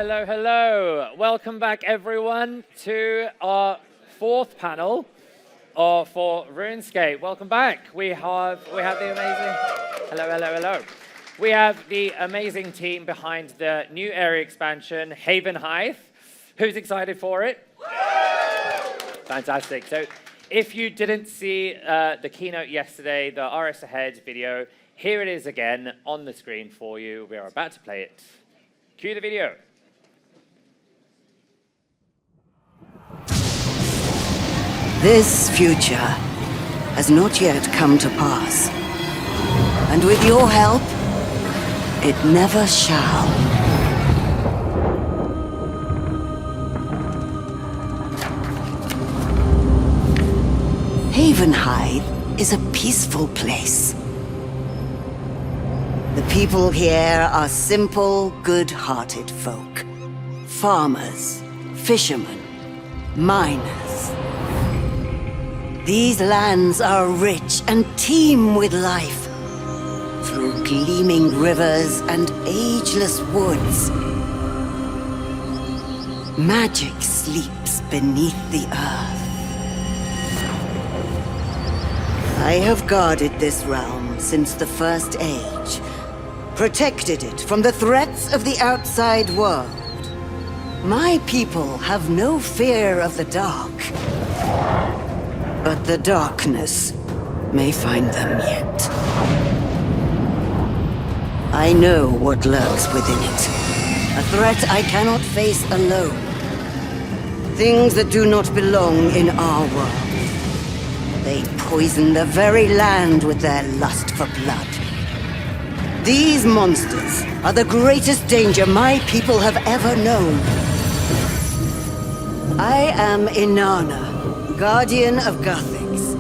hello, hello. Welcome back, everyone, to our fourth panel for RuneScape. Welcome back. We have the amazing... Hello, hello, hello. We have the amazing team behind the new area expansion, Havenhythe. Who's excited for it? Fantastic. So if you didn't see the keynote yesterday, the RS Ahead video, here it is again on the screen for you. We are about to play it. Cue the video. This future has not yet come to pass. And with your help, it never shall. Havenhythe is a peaceful place. The people here are simple, good-hearted folk. Farmers, fishermen, miners. These lands are rich and teem with life. Through gleaming rivers and ageless woods, magic sleeps beneath the earth. I have guarded this realm since the First Age, protected it from the threats of the outside world. My people have no fear of the dark, but the darkness may find them yet. I know what lurks within it, a threat I cannot face alone. Things that do not belong in our world. They poison the very land with their lust for blood. These monsters are the greatest danger my people have ever known. I am Inanna, guardian of Guthix.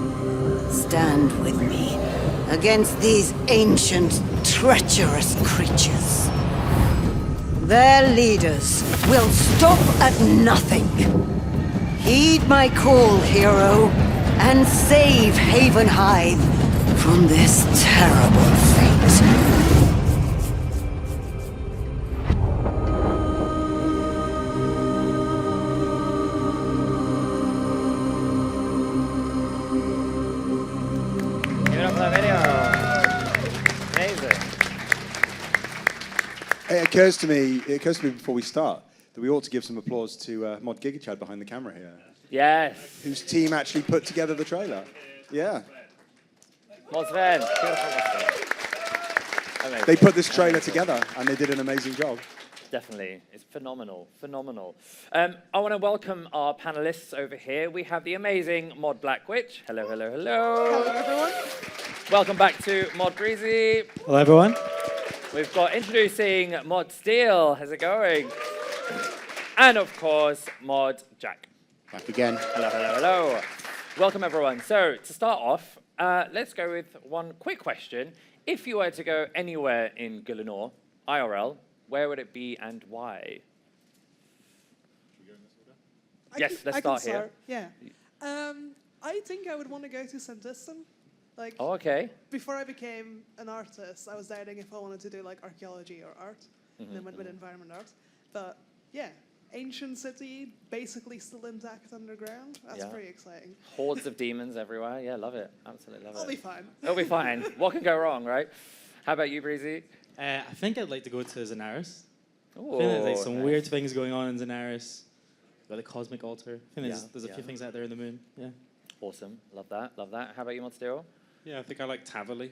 Stand with me against these ancient, treacherous creatures. Their leaders will stop at nothing. Heed my call, hero, and save Havenhythe from this terrible fate. Give it up for that video. Amazing. It occurs to me before we start that we ought to give some applause to Mods Blkwitch behind the camera here. Yes. Whose team actually put together the trailer. Yeah. Mods Van. Amazing. They put this trailer together and they did an amazing job. Definitely. It's phenomenal. Phenomenal. I want to welcome our panelists over here. We have the amazing Mods Blkwitch. Hello, hello, hello. Hello, everyone. Welcome back to Mod Breezy. Hello, everyone. We've got introducing Mod Steel. How's it going? And of course, Mod Jack. Back again. Hello, hello, hello. Welcome, everyone. So, to start off, let's go with one quick question. If you were to go anywhere in Gielinor, IRL, where would it be and why? Yes, let's start here. Yeah. I think I would want to go to St. Distan. Like, Oh, okay. before I became an artist, I was doubting if I wanted to do like archaeology or art, and then went with environment art. But yeah, ancient city, basically still intact underground. That's pretty exciting. Hordes of demons everywhere. Yeah, love it. Absolutely love it. I'll be fine. It'll be fine. What can go wrong, right? How about you, Breezy? I think I'd like to go to Zenaris. Ooh, I think there's like some nice. weird things going on in Zenaris. Got the cosmic altar. I think Yeah, there's a few things out there in the moon. Yeah. Awesome. Love that. Love that. How about you, Mod Steel? Yeah, I think I like Tavali.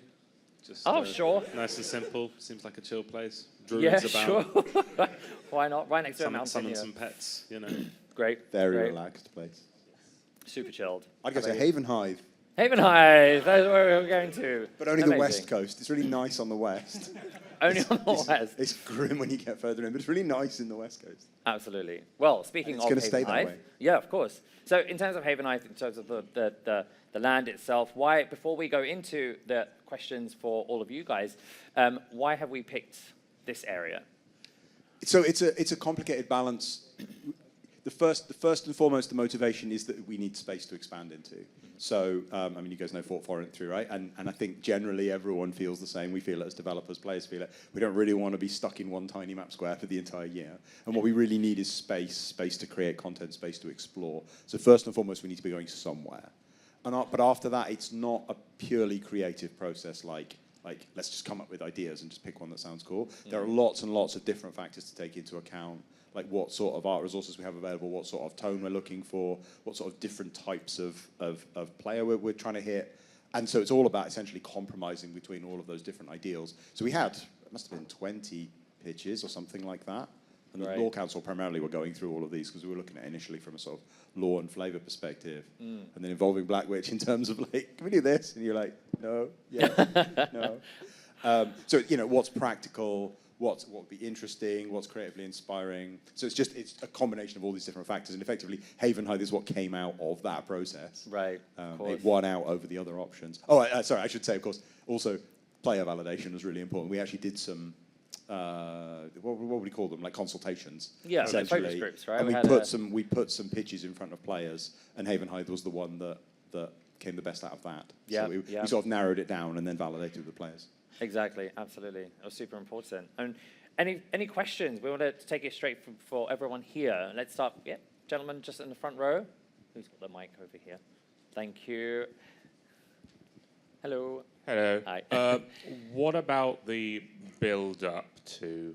Just Sure. nice and simple. Seems like a chill place. Yeah, Druids about. sure. Why not? Right next to a mountain. Summon Yeah. some pets, you know. Great. Very great. relaxed place. Super chilled. I'd go How to about you? Havenhythe, Havenhythe. That's where we're going to. but only Amazing. the west coast. It's really nice on the west. Only on the west. It's grim when you get further in, but it's really nice in the west coast. Absolutely. Well, speaking And it's of gonna stay that Havenhythe, way. yeah, of course. So in terms of Havenhythe, in terms of the land itself, why, before we go into the questions for all of you guys, why have we picked this area? So it's a complicated balance. the first and foremost, the motivation is that we need space to expand into. So, I mean, you guys know Fort Forent through, right? And I think generally everyone feels the same. We feel it as developers, players feel it. We don't really want to be stuck in one tiny map square for the entire year. And what we really need is space to create content, space to explore. So first and foremost, we need to be going somewhere. But after that, it's not a purely creative process like let's just come up with ideas and just pick one that sounds cool. There are lots and lots of different factors to take into account, like what sort of art resources we have available, what sort of tone we're looking for, what sort of different types of player we're trying to hit. And so it's all about essentially compromising between all of those different ideals. So we had, it must have been 20 pitches or something like that. And the Law Council primarily were going through all of these because we were looking at it initially from a sort of law and flavour perspective. And then involving Blkwitch in terms of like, can we do this? And you're like, no, yeah, no. So, you know, what's practical, what would be interesting, what's creatively inspiring. So it's a combination of all these different factors. And effectively, Havenhythe is what came out of that process. Right. It won out over the other options. Oh, sorry, I should say, of course, also player validation was really important. We actually did some, what would we call them? Like consultations. Yeah, essentially. focus groups, right? And we put some pitches in front of players, and Havenhythe was the one that came the best out of that. Yeah, so we sort of narrowed it down and then validated with the players. Exactly, absolutely. It was super important. And any questions? We want to take it straight for everyone here. Let's start, gentlemen, just in the front row. Who's got the mic over here? Thank you. Hello. Hello. Hi. What about the build-up to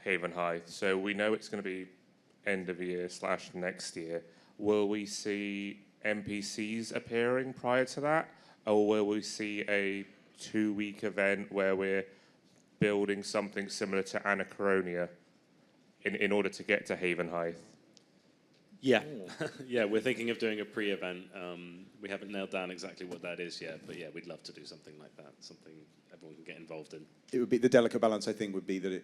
Havenhythe? So we know it's going to be end of year / next year. Will we see NPCs appearing prior to that? Or will we see a 2-week event where we're building something similar to Anachronia in order to get to Havenhythe? Yeah, yeah, we're thinking of doing a pre-event. We haven't nailed down exactly what that is yet, but yeah, we'd love to do something like that, something everyone can get involved in. It would be the delicate balance. I think would be that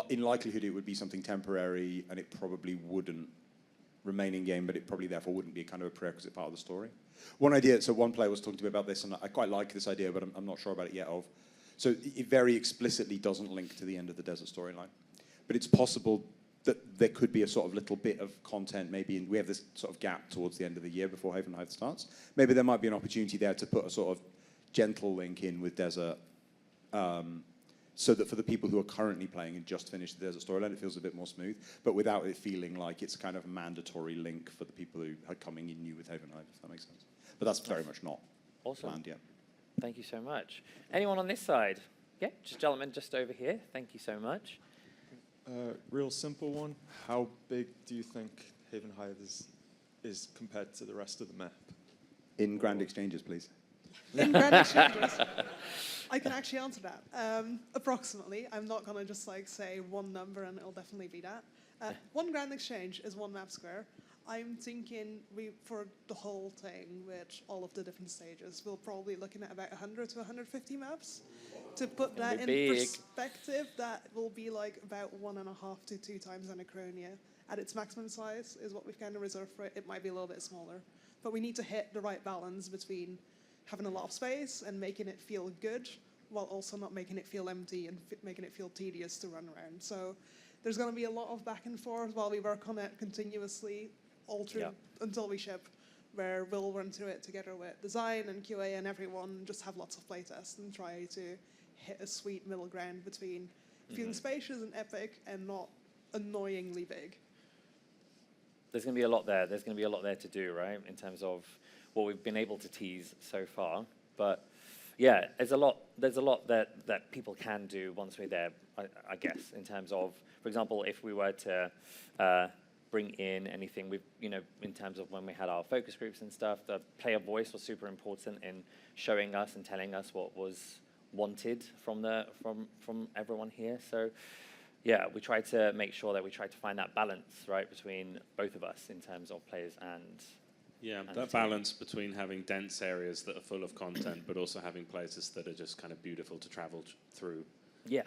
in likelihood it would be something temporary, and it probably wouldn't remain in game, but it probably therefore wouldn't be a kind of a prerequisite part of the story. One idea. So one player was talking to me about this, and I quite like this idea, but I'm not sure about it yet. So it very explicitly doesn't link to the end of the desert storyline, but it's possible that there could be a sort of little bit of content, maybe we have this sort of gap towards the end of the year before Havenhythe starts. Maybe there might be an opportunity there to put a sort of gentle link in with Desert, so that for the people who are currently playing and just finished the Desert storyline, it feels a bit more smooth, but without it feeling like it's kind of a mandatory link for the people who are coming in new with Havenhythe, if that makes sense. But that's very much not planned yet. Thank you so much. Anyone on this side? Yeah, just gentlemen, just over here. Thank you so much. Real simple one. How big do you think Havenhythe is compared to the rest of the map? In grand exchanges, please. In grand exchanges, I can actually answer that. Approximately. I'm not going to just like say one number and it'll definitely be that. One grand exchange is 1 map square. I'm thinking for the whole thing, with all of the different stages, we're probably looking at about 100 to 150 maps. To put that in perspective, that will be like about 1.5 to 2 times Anachronia. At its maximum size is what we've kind of reserved for it. It might be a little bit smaller. But we need to hit the right balance between having a lot of space and making it feel good, while also not making it feel empty and making it feel tedious to run around. So there's going to be a lot of back and forth while we work on it continuously, all through until we ship, where we'll run through it together with design and QA and everyone, just have lots of playtests and try to hit a sweet middle ground between feeling spacious and epic and not annoyingly big. There's going to be a lot there. There's going to be a lot there to do, right, in terms of what we've been able to tease so far. But yeah, there's a lot that people can do once we're there, I guess, in terms of, for example, if we were to bring in anything with, in terms of when we had our focus groups and stuff, the player voice was super important in showing us and telling us what was wanted from everyone here. So yeah, we try to make sure that we try to find that balance, right, between both of us in terms of players and that balance between having dense areas that are full of content, but also having places that are just kind of beautiful to travel through. Yeah.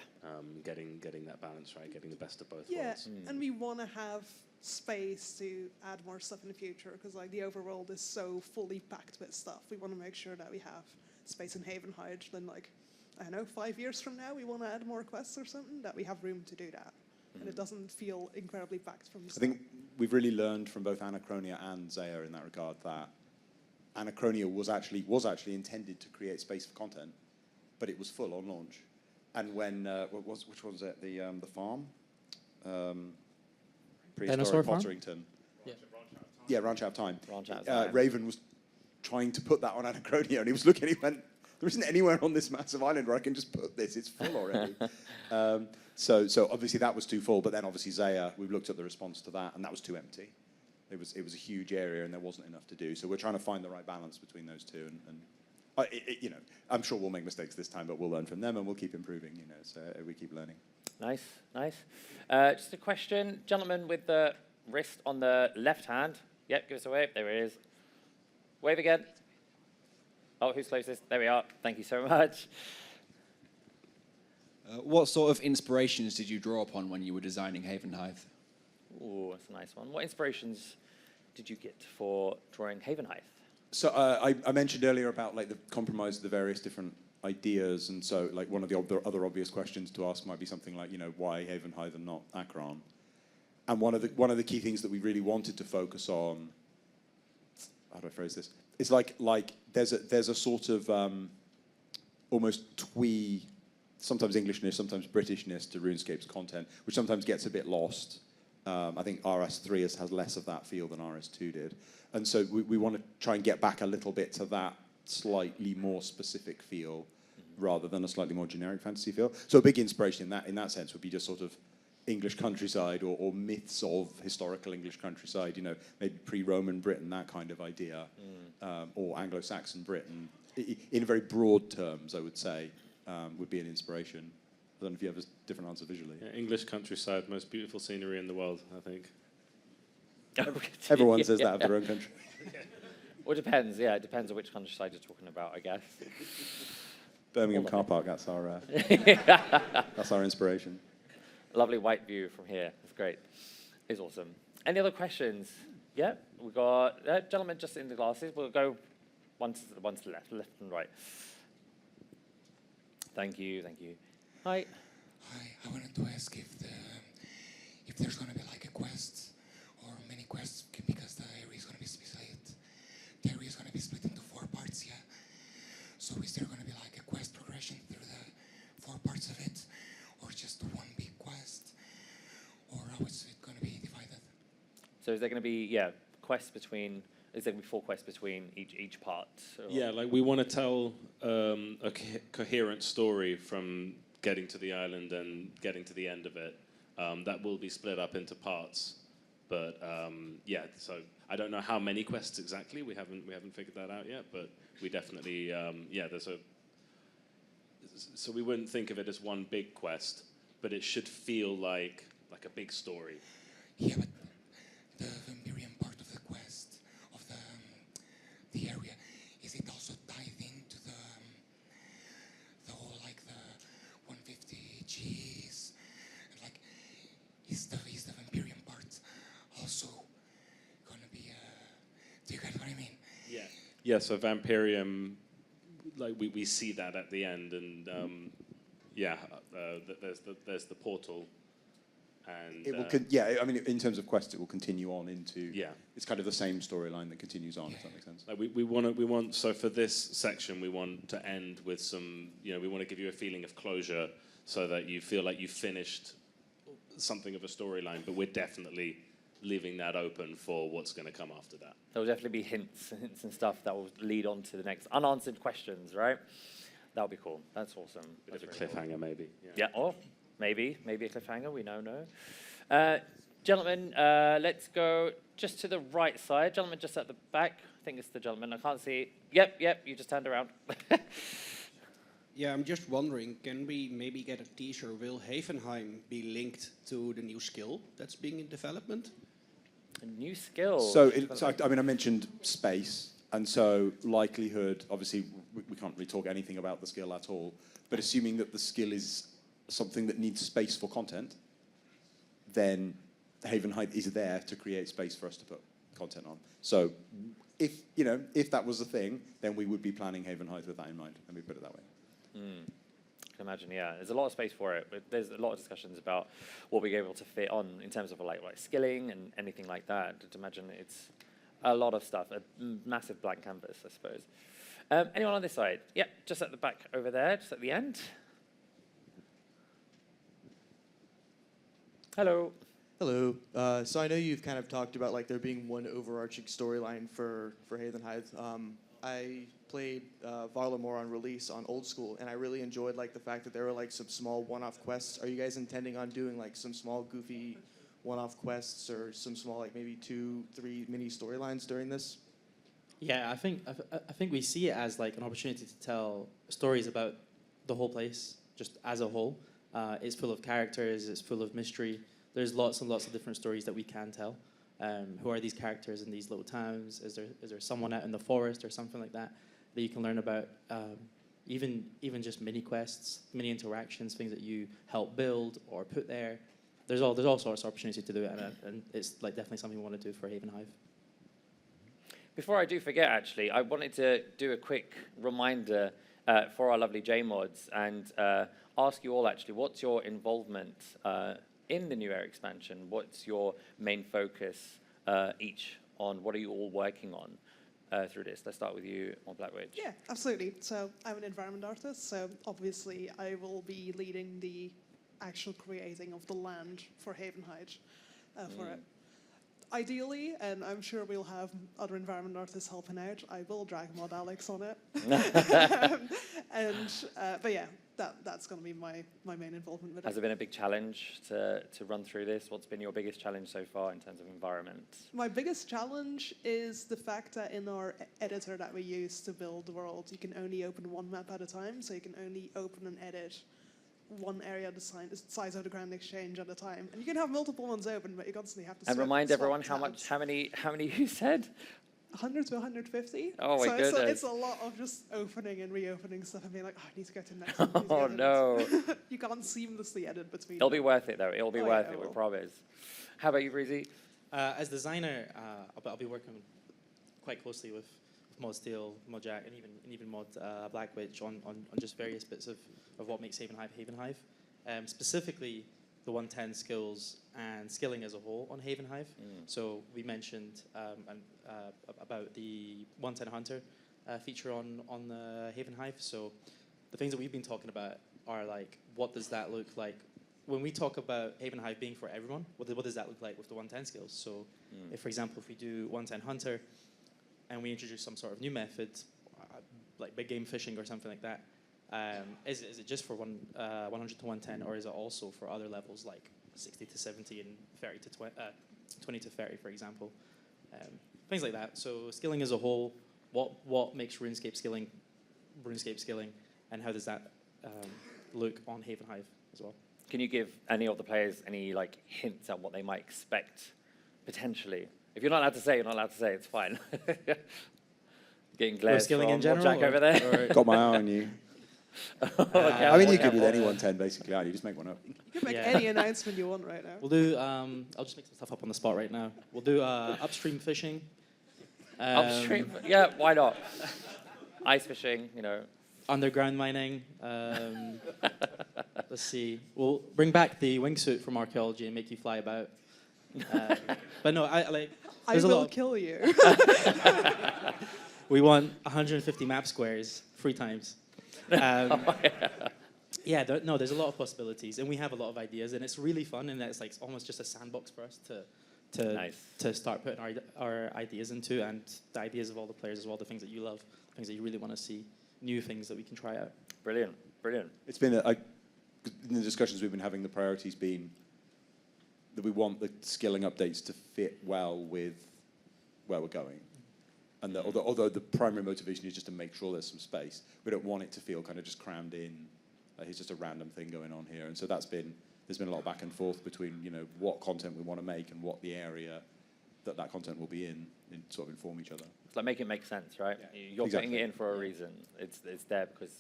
Getting that balance right, getting the best of both worlds. Yeah, and we want to have space to add more stuff in the future, because like the overworld is so fully packed with stuff. We want to make sure that we have space in Havenhythe. Then like, I don't know, 5 years from now, we want to add more quests or something, that we have room to do that. and it doesn't feel incredibly backed from the I think we've really learned from both Anachronia and Zaya in that regard that Anachronia was actually intended to create space for content, but it was full on launch. And when which one was it? The farm, Dinosaur prehistoric farm? Potterington. Yeah. Ranch Out of Time. Ranch Out of Time. Raven was trying to put that on Anachronia, and he was looking. He went, "There isn't anywhere on this massive island where I can just put this. It's full already." So obviously that was too full. But then obviously Zaya, we've looked at the response to that, and that was too empty. It was a huge area, and there wasn't enough to do. So we're trying to find the right balance between those two, and you know, I'm sure we'll make mistakes this time, but we'll learn from them, and we'll keep improving. You know, so we keep learning. Nice, nice. Just a question, gentleman with the wrist on the left hand. Yep, give us a wave. There it is. Wave again. Oh, who's closest? There we are. Thank you so much. What sort of inspirations did you draw upon when you were designing Havenhythe? Ooh, that's a nice one. What inspirations did you get for drawing Havenhythe? So I mentioned earlier about like the compromise of the various different ideas, and so like one of the other obvious questions to ask might be something like, you know, why Havenhythe and not Akron? And one of the key things that we really wanted to focus on, how do I phrase this? It's like there's a sort of almost twee, sometimes Englishness, sometimes Britishness to RuneScape's content, which sometimes gets a bit lost. I think RS3 has less of that feel than RS2 did. And so we want to try and get back a little bit to that slightly more specific feel rather than a slightly more generic fantasy feel. So a big inspiration in that sense would be just sort of English countryside or myths of historical English countryside, you know, maybe pre-Roman Britain, that kind of idea, or Anglo-Saxon Britain. In very broad terms, I would say, would be an inspiration. I don't know if you have a different answer visually. Yeah, English countryside, most beautiful scenery in the world, I think. Everyone says that of their own country. Well, it depends. Yeah, it depends on which countryside you're talking about, I guess. Birmingham car park, that's our inspiration. Lovely white view from here. It's great. It's awesome. Any other questions? Yeah, we got gentleman just in the glasses. We'll go one to the left and right. Thank you, thank you. Hi. Hi, I wanted to ask if there's going to be like a quest or many quests, because the area is going to be split. The area is going to be split into 4 parts, yeah. So is there going to be like a quest progression through the 4 parts of it, or just one big quest, or how is it going to be divided? So is there going to be quests between? Is there going to be 4 quests between each part? Or? Yeah, like we want to tell a coherent story from getting to the island and getting to the end of it. That will be split up into parts, but yeah. So I don't know how many quests exactly. We haven't figured that out yet, but we definitely There's a. So we wouldn't think of it as one big quest, but it should feel like a big story. Yeah, but the Vampyrium part of the quest of the area, is it also tied into the whole like the 150 Gs? Like, is the Vampyrium part also gonna be? Do you get what I mean? Yeah. Yeah. So Vampyrium, like we see that at the end, and there's the portal. And it will I mean, in terms of quests, it will continue on into. Yeah. It's kind of the same storyline that continues on. If that makes sense. Like we want. So for this section, we want to end with some. You know, we want to give you a feeling of closure, so that you feel like you've finished something of a storyline. But we're definitely leaving that open for what's going to come after that. There will definitely be hints and stuff that will lead on to the next unanswered questions, right? That would be cool. That's awesome. Bit of a cliffhanger, maybe. Yeah. Or maybe a cliffhanger. We don't know. Gentlemen, let's go just to the right side. Gentleman just at the back. I think it's the gentleman. I can't see. Yep. You just turned around. Yeah, I'm just wondering, can we maybe get a teaser? Will Havenhythe be linked to the new skill that's being in development? A new skill? So I mean, I mentioned space, and so likelihood, obviously, we can't really talk anything about the skill at all, but assuming that the skill is something that needs space for content, then Havenhythe is there to create space for us to put content on. So if that was a thing, then we would be planning Havenhythe with that in mind, and we put it that way. can imagine. Yeah, there's a lot of space for it, but there's a lot of discussions about what we're able to fit on in terms of like skilling and anything like that. To imagine it's a lot of stuff, a massive blank canvas, I suppose. Anyone on this side? Yeah, just at the back over there, just at the end. Hello. Hello. So I know you've kind of talked about like there being one overarching storyline for Havenhythe. I played Varlamore on release on old school, and I really enjoyed like the fact that there were like some small one-off quests. Are you guys intending on doing like some small goofy one-off quests or some small like maybe 2-3 mini storylines during this? Yeah, I think we see it as like an opportunity to tell stories about the whole place, just as a whole. It's full of characters. It's full of mystery. There's lots and lots of different stories that we can tell. Who are these characters in these little towns? Is there someone out in the forest or something like that that you can learn about? Even just mini quests, mini interactions, things that you help build or put there. There's all sorts of opportunity to do it, and it's like definitely something we want to do for Havenhythe. Before I do forget, actually, I wanted to do a quick reminder for our lovely JMods and ask you all, actually, what's your involvement in the new area expansion? What's your main focus each on? What are you all working on through this? Let's start with you on Blkwitch. Yeah, absolutely. So I'm an environment artist, so obviously I will be leading the actual creating of the land for Havenhythe for it. Ideally, and I'm sure we'll have other environment artists helping out, I will drag Mod Alex on it. But yeah, that's going to be my main involvement with it. Has it been a big challenge to run through this? What's been your biggest challenge so far in terms of environment? My biggest challenge is the fact that in our editor that we use to build the world, you can only open one map at a time, so you can only open and edit one area of the size of the Grand Exchange at a time. And you can have multiple ones open, but you constantly have to And remind everyone how many you said? 100 to 150. Oh my goodness. It's a lot of just opening and reopening stuff and being like, oh, I need to go to the next one. Oh no. You can't seamlessly edit between It'll be worth it though. It'll be worth it, we promise. How about you, Breezy? As designer, I'll be working quite closely with Mod Steel, Mod Jack, and even Mod Blkwitch on just various bits of what makes Havenhythe. Specifically, the 110 skills and skilling as a whole on Havenhythe. So we mentioned about the 110 Hunter feature on Havenhythe. So the things that we've been talking about are like, what does that look like? When we talk about Havenhythe being for everyone, what does that look like with the 110 skills? So if, for example, if we do 110 Hunter and we introduce some sort of new method, like big game fishing or something like that, is it just for 100 to 110, or is it also for other levels like 60 to 70 and 30 to 20 to 30, for example? Things like that. So skilling as a whole, what makes RuneScape skilling, and how does that look on Havenhythe as well? Can you give any of the players any like hints at what they might expect potentially? If you're not allowed to say, you're not allowed to say. It's fine. Getting glares skilling from in general, Jack over there. Got my eye on you. Okay, I mean, you could with any 110 basically, aren't you? Just make one up. You can make any announcement you want right now. We'll do, I'll just make some stuff up on the spot right now. We'll do upstream fishing. Upstream? Yeah, why not? Ice fishing, you know. Underground mining. Let's see. We'll bring back the wingsuit from archaeology and make you fly about. But no, I will kill you. We want 150 map squares 3 times. There's a lot of possibilities, and we have a lot of ideas, and it's really fun, and it's like almost just a sandbox for us to start putting our ideas into, and the ideas of all the players as well, the things that you love, the things that you really want to see, new things that we can try out. Brilliant. It's been in the discussions we've been having, the priority's been that we want the skilling updates to fit well with where we're going. And that although the primary motivation is just to make sure there's some space, we don't want it to feel kind of just crammed in. It's just a random thing going on here. And so there's been a lot of back and forth between, you know, what content we want to make and what the area that content will be in sort of inform each other. It's like make it make sense, right? Yeah. You're Exactly. putting it in for a reason. It's there because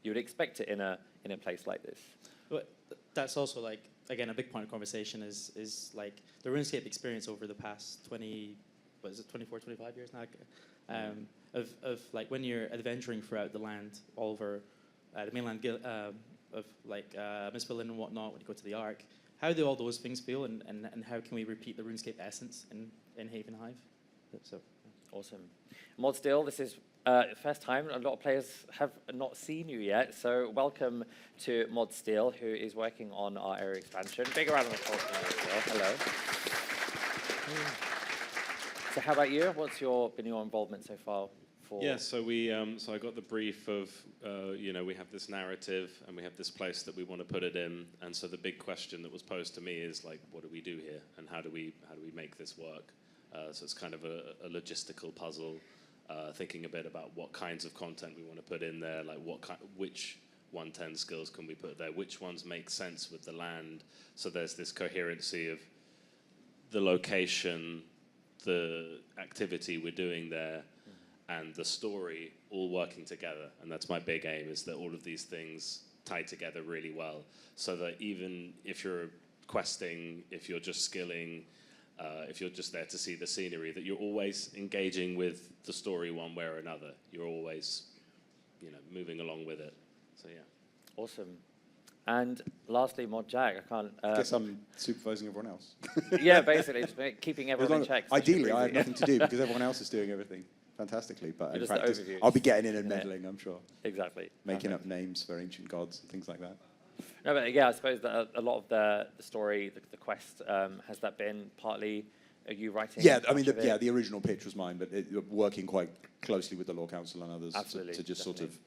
you would expect it in a place like this. But that's also like, again, a big point of conversation is like the RuneScape experience over the past 24, 25 years now, of like when you're adventuring throughout the land, all over the mainland like Mistborn and whatnot when you go to the Ark. How do all those things feel, and how can we repeat the RuneScape essence in Havenhythe? So awesome. Mods Blkwitch, this is first time. A lot of players have not seen you yet, so welcome to Mods Blkwitch, who is working on our area expansion. Big round of applause for Mods Blkwitch. Hello. So how about you? What's been your involvement so far? Yeah, so so I got the brief of, we have this narrative and we have this place that we want to put it in, and so the big question that was posed to me is like, what do we do here, and how do we make this work? So it's kind of a logistical puzzle, thinking a bit about what kinds of content we want to put in there, like which 110 skills can we put there, which ones make sense with the land. So there's this coherency of the location, the activity we're doing there, and the story all working together. And that's my big aim, is that all of these things tie together really well, so that even if you're questing, if you're just skilling, if you're just there to see the scenery, that you're always engaging with the story one way or another. You're always, moving along with it. So yeah. Awesome. And lastly, Mod Jack, I can't... I guess I'm supervising everyone else. Yeah, basically, just keeping everyone in check. Ideally, I have nothing to do because everyone else is doing everything fantastically, but in practice, I'll be getting in and meddling, I'm sure. Exactly. Making up names for ancient gods and things like that. No, but yeah, I suppose that a lot of the story, the quest, has that been partly you writing? Yeah, I mean, the original pitch was mine, but working quite closely with the Law Council and others to just sort of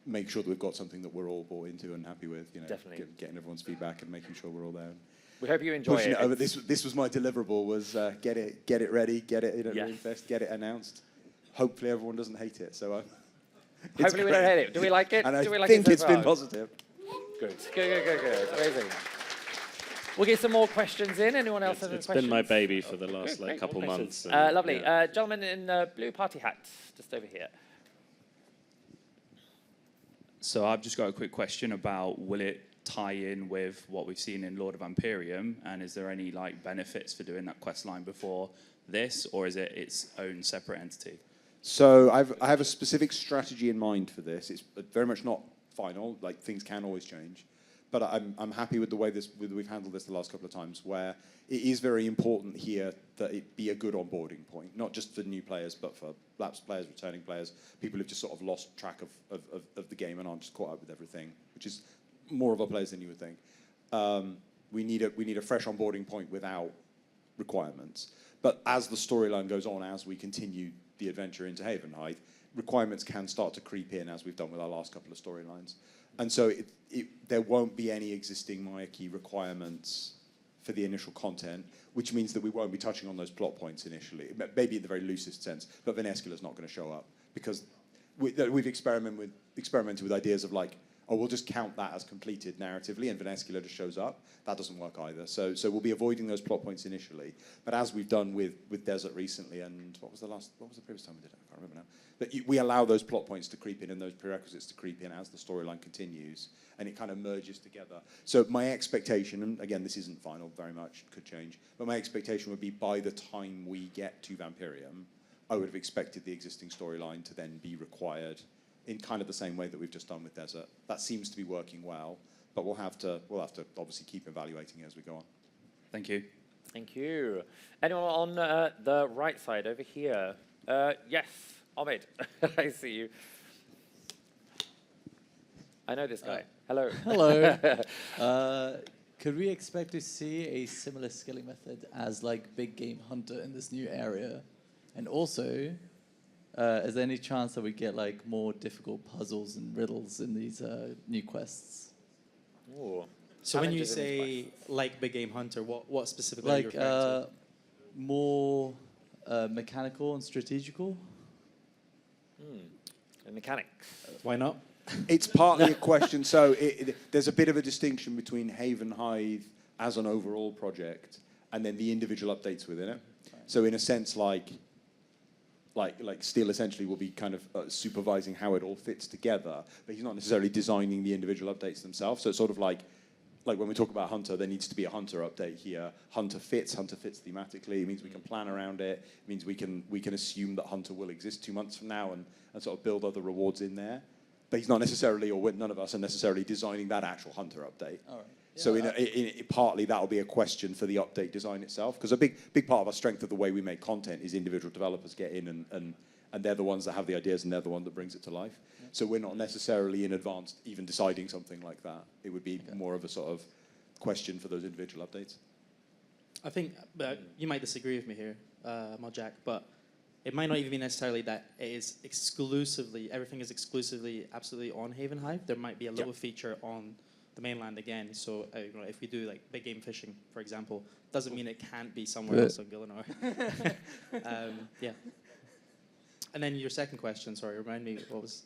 make sure that we've got something that we're all bought into and happy with. Definitely. Getting everyone's feedback and making sure we're all there. We hope you enjoy it. This was my deliverable: was get it ready, get it in at RuneFest, get it announced. Hopefully, everyone doesn't hate it. So hopefully, we don't hate it. Do we like it? And Do we I like think it so it's far? been positive. Good. Amazing. We'll get some more questions in. Anyone else have any questions? It's been my baby for the last couple months. Lovely. Gentleman in blue party hat, just over here. So I've just got a quick question about, will it tie in with what we've seen in Lord of Vampyrium, and is there any benefits for doing that quest line before this, or is it its own separate entity? So I have a specific strategy in mind for this. It's very much not final. Like, things can always change, but I'm happy with the way we've handled this the last couple of times, where it is very important here that it be a good onboarding point, not just for new players, but for lapsed players, returning players, people who've just sort of lost track of the game and aren't just caught up with everything, which is more of our players than you would think. We need a fresh onboarding point without requirements. But as the storyline goes on, as we continue the adventure into Havenhythe, requirements can start to creep in, as we've done with our last couple of storylines. And so there won't be any existing monarchy requirements for the initial content, which means that we won't be touching on those plot points initially, maybe in the very loosest sense, but Vanescula's not going to show up, because we've experimented with ideas of we'll just count that as completed narratively, and Vanescula just shows up. That doesn't work either. So we'll be avoiding those plot points initially. But as we've done with Desert recently, and what was the previous time we did it? I can't remember now. But we allow those plot points to creep in and those prerequisites to creep in as the storyline continues, and it kind of merges together. So my expectation, and again, this isn't final very much, could change, but my expectation would be by the time we get to Vampyrium, I would have expected the existing storyline to then be required in kind of the same way that we've just done with Desert. That seems to be working well, but we'll have to obviously keep evaluating it as we go on. Thank you. Thank you. Anyone on the right side over here? Yes, Ahmed. I see you. I know this guy. Hello. Hello. Could we expect to see a similar skilling method as Big Game Hunter in this new area? And also, is there any chance that we get more difficult puzzles and riddles in these new quests? Ooh. So when you say Big Game Hunter, what specifically are you referring to? More mechanical and strategical. And mechanics. Why not? It's partly a question. So there's a bit of a distinction between Havenhythe as an overall project and then the individual updates within it. So in a sense, like Steele essentially will be kind of supervising how it all fits together, but he's not necessarily designing the individual updates themselves. So it's sort of like when we talk about Hunter, there needs to be a Hunter update here. Hunter fits thematically. It means we can plan around it. It means we can assume that Hunter will exist 2 months from now and sort of build other rewards in there. but he's not necessarily, or none of us are necessarily designing that actual hunter update. All right. So partly that'll be a question for the update design itself, because a big part of our strength of the way we make content is individual developers get in and they're the ones that have the ideas and they're the one that brings it to life. Yeah. So we're not necessarily in advance even deciding something like that. It would be more of a sort of question for those individual updates. I think you might disagree with me here, Jack, but it might not even be necessarily that it is everything is exclusively absolutely on Havenhythe. There might be a little feature on the mainland again. So if we do like big game fishing, for example, doesn't mean it can't be somewhere else on Gielinor. Yeah. And then your second question, sorry, remind me what was?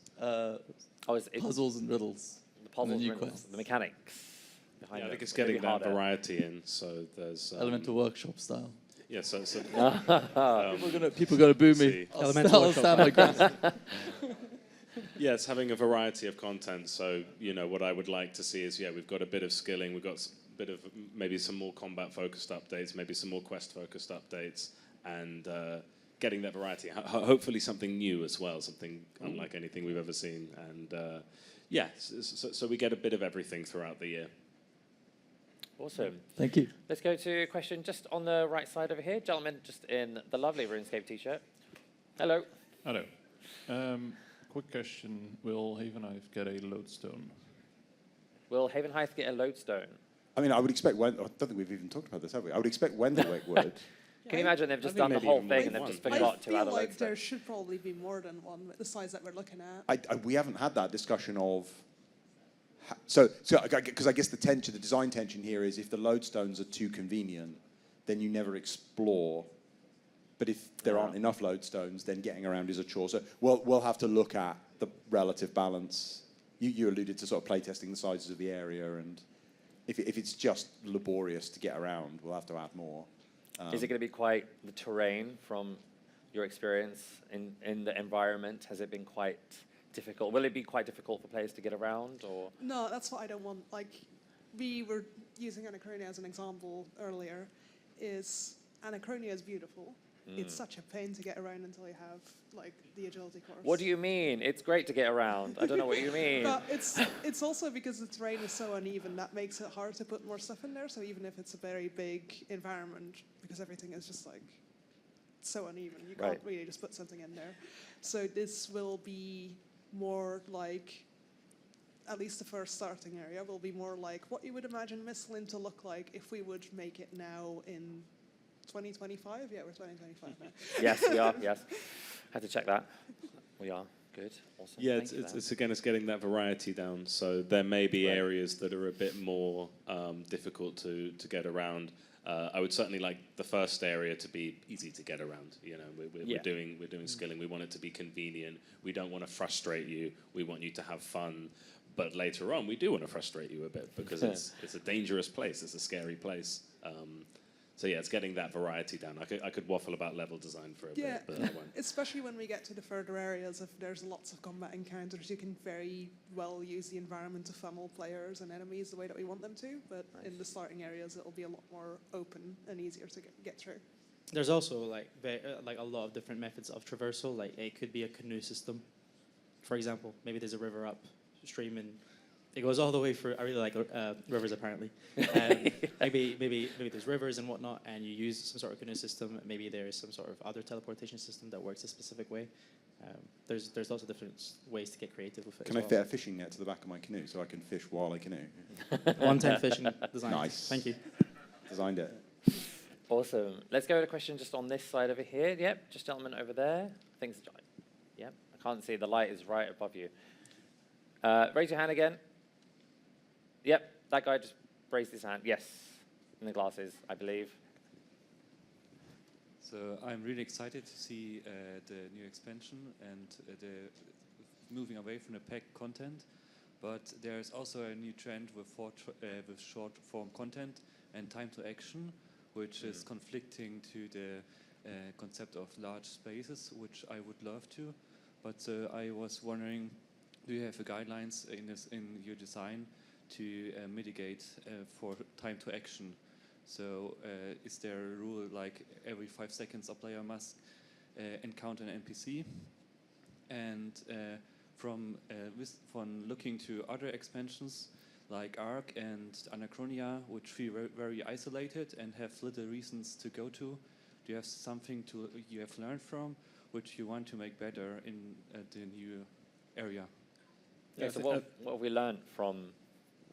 Puzzles and riddles. The puzzles and riddles, the mechanics behind I think it's getting that variety in. So there's Elemental Workshop style. Yeah, so people gonna boo me. Elemental Workshop. Yeah, it's having a variety of content. So, what I would like to see is, we've got a bit of skilling, we've got a bit of maybe some more combat-focused updates, maybe some more quest-focused updates, and getting that variety. Hopefully something new as well, something unlike anything we've ever seen. And, so we get a bit of everything throughout the year. Awesome. Thank you. Let's go to a question just on the right side over here. Gentleman just in the lovely RuneScape t-shirt. Hello. Hello. Quick question, will Havenhythe get a lodestone? Will Havenhythe get a lodestone? I mean, I would expect I don't think we've even talked about this, have we? I would expect Wenderwick would. Can you imagine they've just done the whole thing and they've just forgot to add a lodestone? I feel like there should probably be more than one with the size that we're looking at. We haven't had that discussion of... So because I guess the design tension here is if the lodestones are too convenient, then you never explore. But if there aren't enough lodestones, then getting around is a chore. So we'll have to look at the relative balance. You alluded to sort of playtesting the sizes of the area, and if it's just laborious to get around, we'll have to add more. Is it going to be quite the terrain from your experience in the environment? Has it been quite difficult? Will it be quite difficult for players to get around, or? No, that's what I don't want. Like, we were using Anachronia as an example earlier. Anachronia is beautiful. It's such a pain to get around until you have like the agility course. What do you mean? It's great to get around. I don't know what you mean. But it's also because the terrain is so uneven that makes it hard to put more stuff in there. So even if it's a very big environment, because everything is just like so uneven, you can't really just put something in there. So this will be more like, at least the first starting area will be more like what you would imagine Mistlin to look like if we would make it now in 2025? Yeah, we're 2025 now. Yes, we are, yes. Had to check that. We are. Good. Awesome. Yeah, it's getting that variety down. So there may be areas that are a bit more difficult to get around. I would certainly like the first area to be easy to get around. We're doing skilling. We want it to be convenient. We don't want to frustrate you. We want you to have fun. But later on, we do want to frustrate you a bit because it's a dangerous place. It's a scary place. So it's getting that variety down. I could waffle about level design for a bit, but I won't. Especially when we get to the further areas, if there's lots of combat encounters, you can very well use the environment to funnel players and enemies the way that we want them to. But in the starting areas, it'll be a lot more open and easier to get through. There's also like a lot of different methods of traversal. Like it could be a canoe system, for example. Maybe there's a river upstream and it goes all the way through. I really like rivers, apparently. Maybe there's rivers and whatnot, and you use some sort of canoe system. Maybe there is some sort of other teleportation system that works a specific way. There's lots of different ways to get creative with it. Can I fit a fishing net to the back of my canoe so I can fish while I canoe? 110 fishing design. Nice. Thank you. Designed it. Awesome. Let's go to a question just on this side over here. Yep, just gentleman over there. Yep, I can't see. The light is right above you. Raise your hand again. Yep, that guy just raised his hand. Yes, in the glasses, I believe. So I'm really excited to see the new expansion and the moving away from the packed content. But there's also a new trend with short form content and time to action, which is conflicting to the concept of large spaces, which I would love to. But I was wondering, do you have guidelines in your design to mitigate for time to action? So is there a rule like every 5 seconds a player must encounter an NPC? And from looking to other expansions like Ark and Anachronia, which feel very isolated and have little reasons to go to? Do you have something you have learned from, which you want to make better in the new area? Yeah. So what have we learned from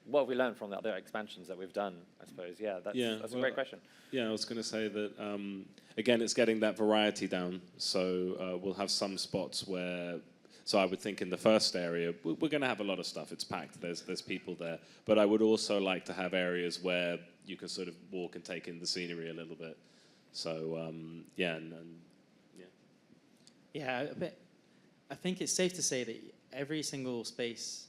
the other expansions that we've done? I suppose. Yeah. That's a great question. Yeah, I was going to say that again, it's getting that variety down. So we'll have some spots where. So I would think in the first area, we're going to have a lot of stuff. It's packed. There's people there. But I would also like to have areas where you can sort of walk and take in the scenery a little bit. So yeah. Yeah, I think it's safe to say that every single space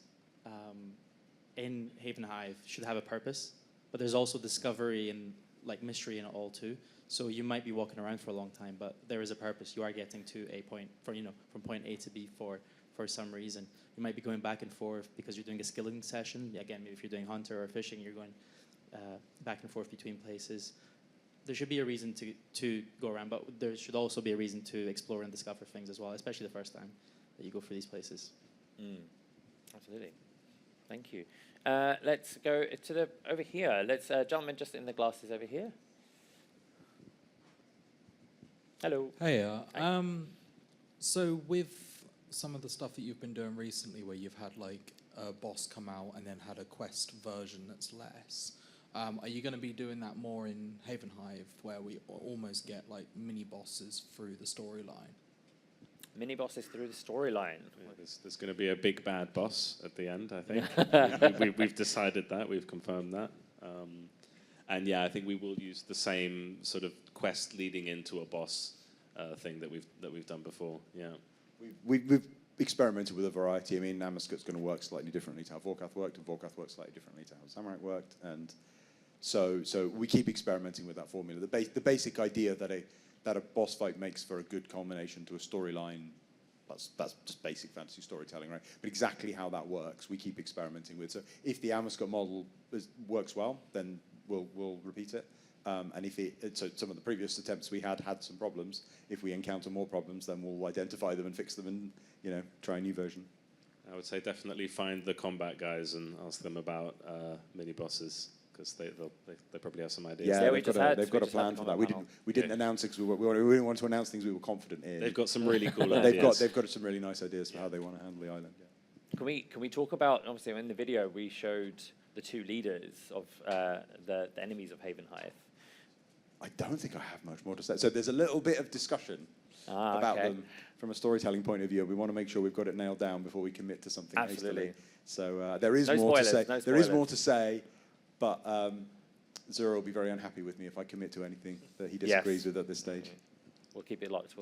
in Havenhythe should have a purpose, but there's also discovery and like mystery in it all too. So you might be walking around for a long time, but there is a purpose. You are getting to a point from point A to B for some reason. You might be going back and forth because you're doing a skilling session. Again, maybe if you're doing hunter or fishing, you're going back and forth between places. There should be a reason to go around, but there should also be a reason to explore and discover things as well, especially the first time that you go for these places. Absolutely. Thank you. Let's go to over here. Let's gentlemen just in the glasses over here. Hello. Hey. So with some of the stuff that you've been doing recently, where you've had like a boss come out and then had a quest version that's less, are you going to be doing that more in Havenhythe, where we almost get like mini bosses through the storyline? Mini bosses through the storyline. Yeah, there's going to be a big bad boss at the end, I think. we've decided that. We've confirmed that. And yeah, I think we will use the same sort of quest leading into a boss thing that we've done before. Yeah, we've experimented with a variety. I mean, Namaskut's going to work slightly differently to how Vorkath worked, and Vorkath works slightly differently to how Zamorak worked, and so we keep experimenting with that formula. The basic idea that a boss fight makes for a good culmination to a storyline. That's just basic fantasy storytelling, right? But exactly how that works, we keep experimenting with. So if the Namaskut model works well, then we'll repeat it. And if so some of the previous attempts we had some problems. If we encounter more problems, then we'll identify them and fix them and try a new version. I would say definitely find the combat guys and ask them about mini bosses, because they probably have some ideas. Yeah, they've got a plan for that. We didn't announce it because we didn't want to announce things we were confident in. They've got some really cool ideas. They've got some really nice ideas for how they want to handle the island. Yeah. Can we talk about, obviously in the video we showed the two leaders of the enemies of Havenhythe. I don't think I have much more to say. So there's a little bit of discussion about them from a storytelling point of view. We want to make sure we've got it nailed down before we commit to something hastily. So there is more to say. There is more to say, but Zura will be very unhappy with me if I commit to anything that he disagrees with at this stage. We'll keep it locked.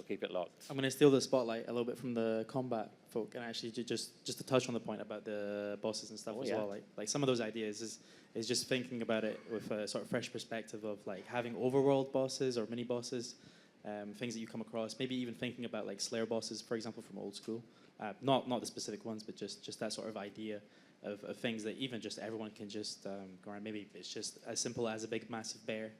I'm going to steal the spotlight a little bit from the combat folk, and actually just to touch on the point about the bosses and stuff as well. Like some of those ideas is just thinking about it with a sort of fresh perspective of like having overworld bosses or mini bosses, things that you come across. Maybe even thinking about like Slayer bosses, for example, from old school. Not the specific ones, but just that sort of idea of things that even just everyone can just go around. Maybe it's just as simple as a big massive bear,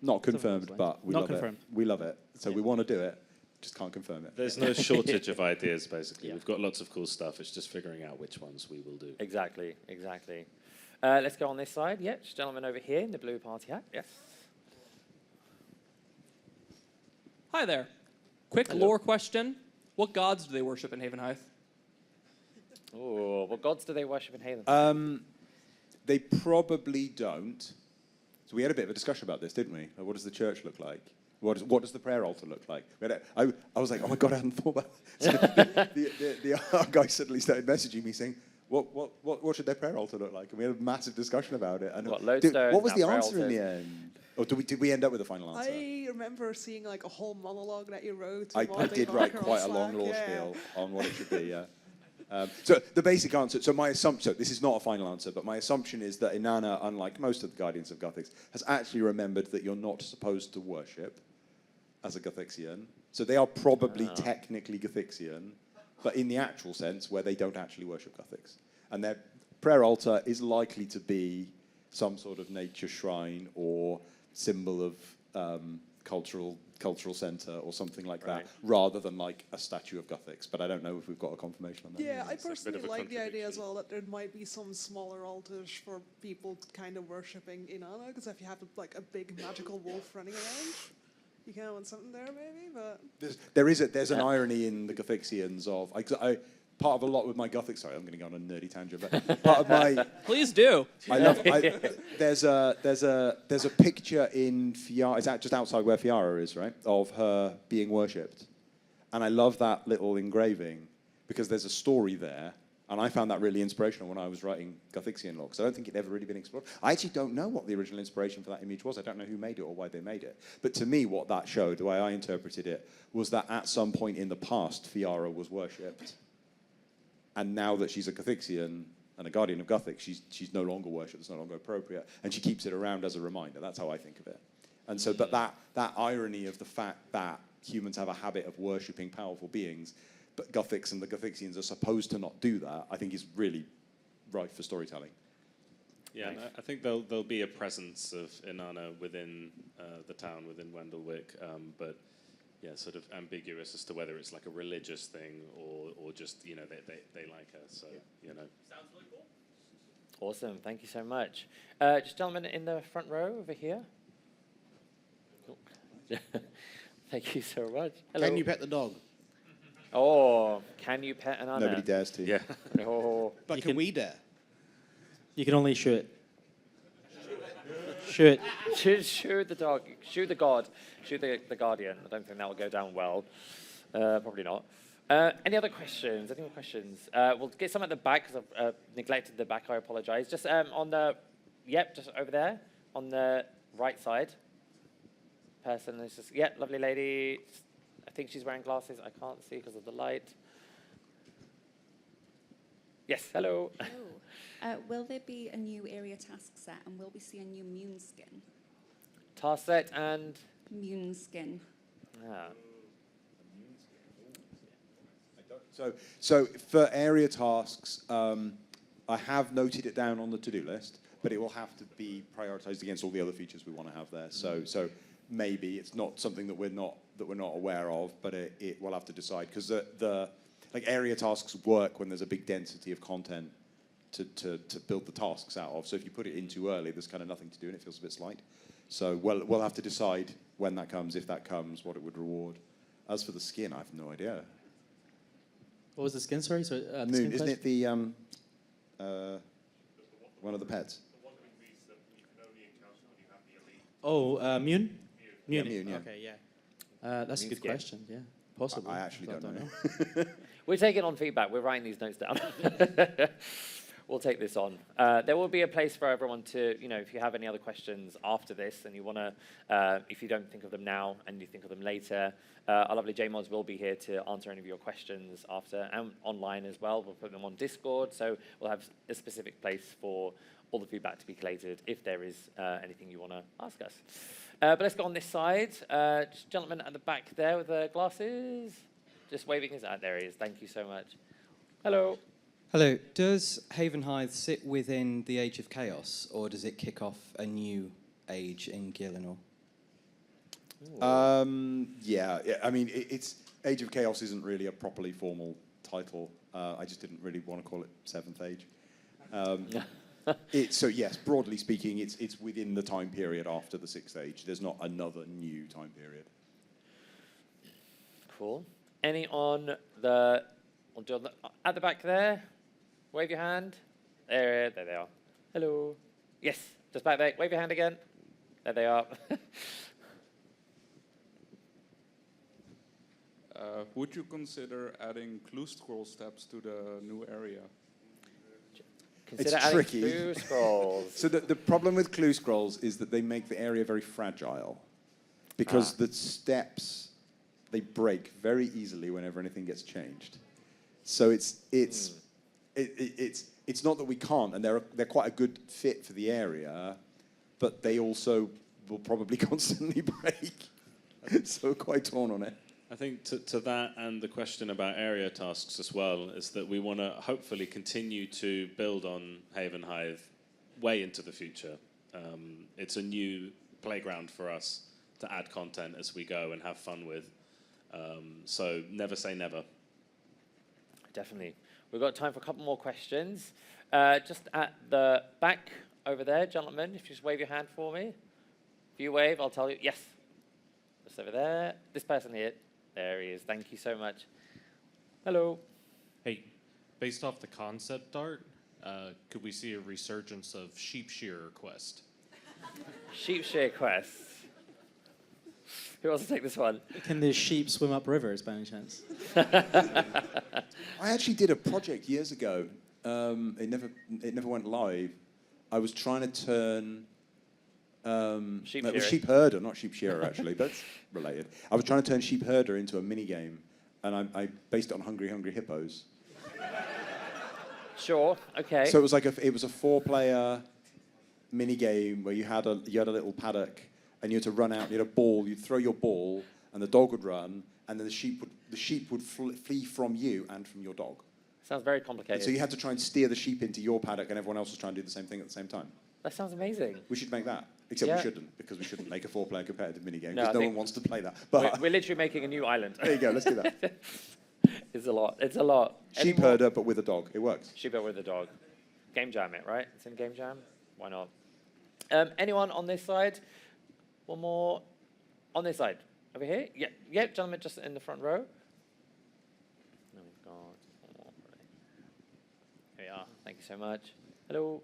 Not confirmed, but we love it. We love it. So we want to do it, just can't confirm it. There's no shortage of ideas, basically. We've got lots of cool stuff. It's just figuring out which ones we will do. Exactly. Let's go on this side. Yeah, gentleman over here in the blue party hat. Yes. Hi there. Quick lore question. What gods do they worship in Havenhythe? Oh, what gods do they worship in Havenhythe? They probably don't. So we had a bit of a discussion about this, didn't we? What does the church look like? What does the prayer altar look like? I was like, oh my God, I hadn't thought about that. The art guy suddenly started messaging me saying, what should their prayer altar look like? And we had a massive discussion about it. And what was the answer in the end? Or did we end up with a final answer? I remember seeing like a whole monologue that you wrote. I did write quite a long lore spiel on what it should be, yeah. So the basic answer, so my assumption, this is not a final answer, but my assumption is that Inanna, unlike most of the Guardians of Guthix, has actually remembered that you're not supposed to worship as a Guthixian. So they are probably technically Guthixian, but in the actual sense where they don't actually worship Guthix. And their prayer altar is likely to be some sort of nature shrine or symbol of cultural centre or something like that, rather than like a statue of Guthix. But I don't know if we've got a confirmation on that. Yeah, I personally like the idea as well that there might be some smaller altars for people kind of worshipping Inanna, because if you have like a big magical wolf running around, you kind of want something there maybe. But there's an irony in the Guthixians of part of a lot with my Guthix. Sorry, I'm going to go on a nerdy tangent, but part of my please do. There's a picture in Fiara. Is that just outside where Fiara is, right? Of her being worshipped, and I love that little engraving because there's a story there, and I found that really inspirational when I was writing Guthixian lore. Because I don't think it'd ever really been explored. I actually don't know what the original inspiration for that image was. I don't know who made it or why they made it. But to me, what that showed, the way I interpreted it, was that at some point in the past, Fiara was worshipped. And now that she's a Guthixian and a guardian of Guthix, she's no longer worshipped, it's no longer appropriate, and she keeps it around as a reminder. That's how I think of it. And so, but that irony of the fact that humans have a habit of worshipping powerful beings, but Guthix and the Guthixians are supposed to not do that, I think is really ripe for storytelling. Yeah, and I think there'll be a presence of Inanna within the town, within Wendelwick, but yeah, sort of ambiguous as to whether it's like a religious thing or just, they like her. So, Sounds really cool. Awesome. Thank you so much. Just gentlemen in the front row over here. Thank you so much. Hello. Can you pet the dog? Oh, can you pet an Inanna? Nobody dares to. Yeah. Oh. But can we dare? You can only shoot it. Shoot it. Shoot the dog. Shoot the god. Shoot the guardian. I don't think that will go down well. Probably not. Any other questions? Any more questions? We'll get some at the back because I've neglected the back. I apologise. Just on the, just over there on the right side. Person is just, lovely lady. I think she's wearing glasses. I can't see because of the light. Yes, hello. Hello. Will there be a new area task set, and will we see a new Mune skin? Task set and? Mune skin. Ah. So for area tasks, I have noted it down on the to-do list, but it will have to be prioritized against all the other features we want to have there. So maybe it's not something that we're not aware of, but it will have to decide because the area tasks work when there's a big density of content to build the tasks out of. So if you put it in too early, there's kind of nothing to do and it feels a bit slight. So we'll have to decide when that comes, if that comes, what it would reward. As for the skin, I have no idea. What was the skin, sorry? Moon, isn't it the one of the pets? Oh, Mune? Mune, yeah. Okay, yeah. That's a good question, yeah. Possibly. I actually don't know. We're taking on feedback. We're writing these notes down. We'll take this on. There will be a place for everyone to, if you have any other questions after this and you want to, if you don't think of them now and you think of them later, our lovely J-Mods will be here to answer any of your questions after and online as well. We'll put them on Discord, so we'll have a specific place for all the feedback to be collated if there is anything you want to ask us. But let's go on this side. Just gentleman at the back there with the glasses. Just waving his hand. There he is. Thank you so much. Hello. Hello. Does Havenhythe sit within the Age of Chaos, or does it kick off a new age in Gielinor? Yeah. I mean, it's Age of Chaos isn't really a properly formal title. I just didn't really want to call it Seventh Age. So yes, broadly speaking, it's within the time period after the Sixth Age. There's not another new time period. Cool. Any on the at the back there? Wave your hand. There they are. Hello. Yes, just back there. Wave your hand again. There they are. Would you consider adding Cluescroll steps to the new area? Consider it's tricky. Cluescrolls. So the problem with Cluescrolls is that they make the area very fragile because the steps, they break very easily whenever anything gets changed. So it's not that we can't, and they're quite a good fit for the area, but they also will probably constantly break. So we're quite torn on it. I think to that and the question about area tasks as well is that we want to hopefully continue to build on Havenhythe way into the future. It's a new playground for us, add content as we go and have fun with. So never say never. Definitely. We've got time for a couple more questions. Just at the back over there, gentlemen, if you just wave your hand for me. If you wave, I'll tell you. Yes. Just over there. This person here. There he is. Thank you so much. Hello. Hey, based off the concept art, could we see a resurgence of sheep shearer quest? Sheep shear quests. Who wants to take this one? Can the sheep swim up rivers by any chance? I actually did a project years ago. It never went live. I was trying to turn it was sheep herder, not sheep shearer actually, but it's related. I was trying to turn sheep herder into a mini game, and I based it on Hungry Hungry Hippos. Sure. Okay. So it was like a 4-player mini game where you had a little paddock, and you had to run out. You had a ball. You'd throw your ball, and the dog would run, and then the sheep would flee from you and from your dog. Sounds very complicated. And so you had to try and steer the sheep into your paddock, and everyone else was trying to do the same thing at the same time. That sounds amazing. We should make that. Except we shouldn't, because we shouldn't make a 4-player competitive minigame, because no one wants to play that. But we're literally making a new island. There you go, let's do that. It's a lot. It's a lot. Sheep herder, but with a dog. It works. Sheep herder with a dog. Game Jam it, right? It's in Game Jam? Why not? Anyone on this side? One more. On this side. Over here? Yeah, gentlemen just in the front row. No, we've got one more. Here we are. Thank you so much. Hello.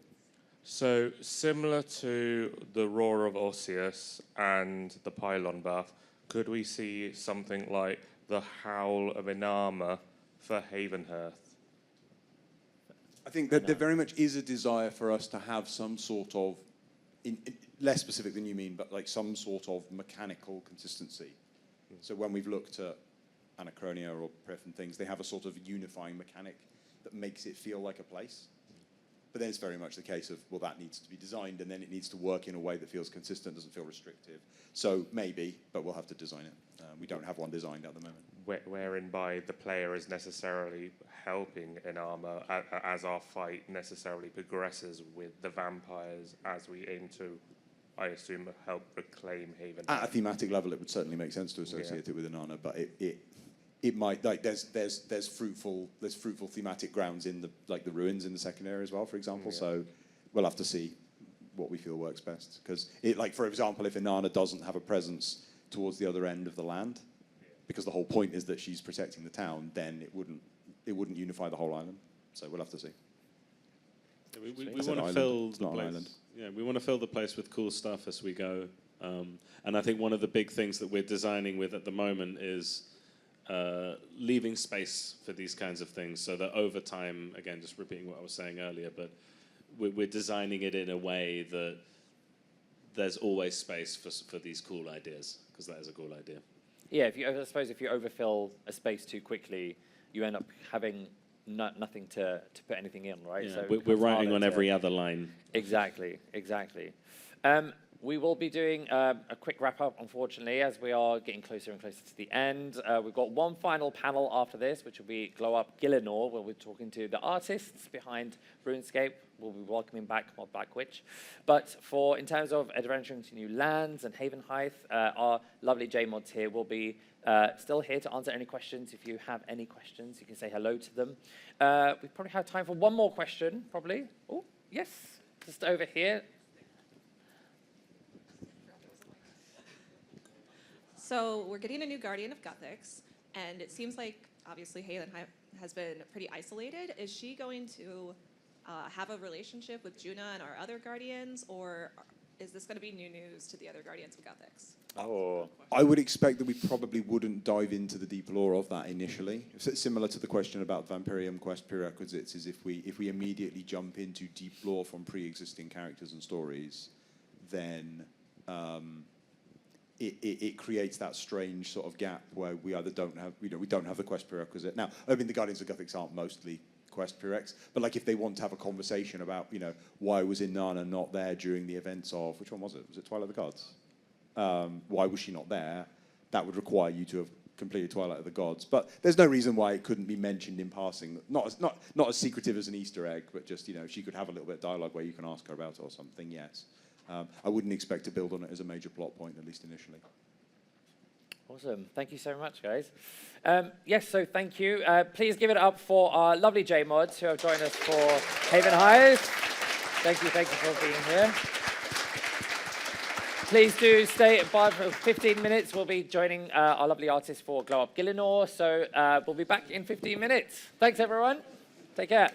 So, similar to the Roar of Osseous and the Pylon Buff, could we see something like the Howl of Inama for Havenhythe? I think that there very much is a desire for us to have some sort of, less specific than you mean, but like some sort of mechanical consistency. So when we've looked at Anachronia or Prif and things, they have a sort of unifying mechanic that makes it feel like a place. But then it's very much the case of, well, that needs to be designed, and then it needs to work in a way that feels consistent, doesn't feel restrictive. So maybe, but we'll have to design it. We don't have one designed at the moment. Wherein by the player is necessarily helping Inama as our fight necessarily progresses with the vampires as we aim to, I assume, help reclaim Havenhythe. At a thematic level, it would certainly make sense to associate it with Inanna, but it might, like, there's fruitful thematic grounds in the ruins in the second area as well, for example. Yeah. So we'll have to see what we feel works best. Because, like, for example, if Inanna doesn't have a presence towards the other end of the land, because the whole point is that she's protecting the town, then it wouldn't unify the whole island. So we'll have to see. Yeah, we want to fill the place. Yeah, we want to fill the place with cool stuff as we go. And I think one of the big things that we're designing with at the moment is leaving space for these kinds of things, so that over time, again, just repeating what I was saying earlier, but we're designing it in a way that there's always space for these cool ideas, because that is a cool idea. Yeah, I suppose if you overfill a space too quickly, you end up having nothing to put anything in, right? Yeah, so we're writing on every other line. Exactly. We will be doing a quick wrap-up, unfortunately, as we are getting closer and closer to the end. We've got one final panel after this, which will be Glow Up Gielinor, where we're talking to the artists behind RuneScape. We'll be welcoming back Mods Blkwitch. But in terms of adventuring to new lands and Havenhythe, our lovely J-Mods here will be still here to answer any questions. If you have any questions, you can say hello to them. We probably have time for one more question, probably. Oh, yes, just over here. So we're getting a new Guardian of Guthix, and it seems like, obviously, Havenhythe has been pretty isolated. Is she going to have a relationship with Juna and our other Guardians, or is this going to be new news to the other Guardians of Guthix? Oh. I would expect that we probably wouldn't dive into the deep lore of that initially. Similar to the question about Vampyrium quest prerequisites, is if we immediately jump into deep lore from pre-existing characters and stories, then it creates that strange sort of gap where we either don't have, we don't have the quest prerequisite. Now, I mean, the Guardians of Guthix aren't mostly quest prereqs, but like if they want to have a conversation about, why was Inanna not there during the events of, which one was it? Was it Twilight of the Gods? Why was she not there? That would require you to have completed Twilight of the Gods. But there's no reason why it couldn't be mentioned in passing. Not as secretive as an Easter egg, but just, she could have a little bit of dialogue where you can ask her about it or something, yes. I wouldn't expect to build on it as a major plot point, at least initially. Awesome. Thank you so much, guys. Yes, so thank you. Please give it up for our lovely J-Mods who have joined us for Havenhythe. Thank you for being here. Please do stay by for 15 minutes. We'll be joining our lovely artist for Glow Up Gielinor. So we'll be back in 15 minutes. Thanks, everyone. Take care.